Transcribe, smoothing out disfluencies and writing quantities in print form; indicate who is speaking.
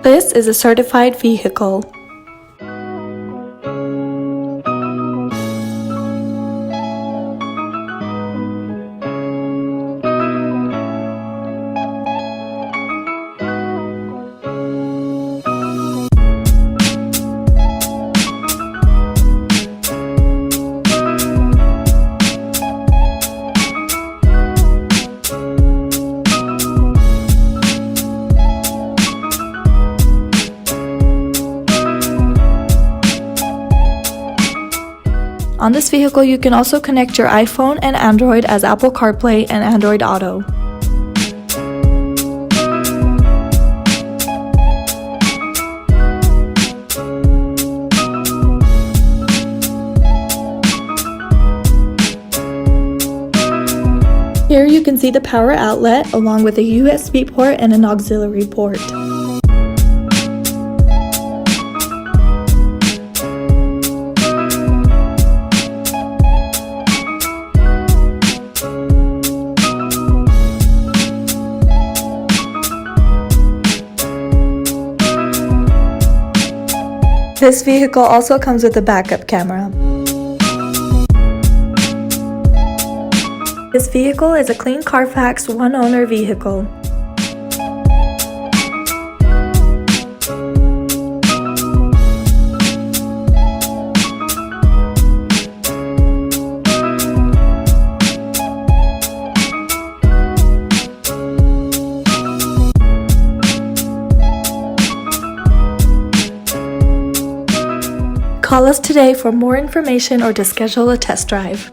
Speaker 1: This is a certified vehicle. On this vehicle, you can also connect your iPhone and Android as Apple CarPlay and Android Auto. Here you can see the power outlet along with a USB port and an auxiliary port. This vehicle also comes with a backup camera. This vehicle is a clean Carfax one-owner vehicle. Call us today for more information or to schedule a test drive.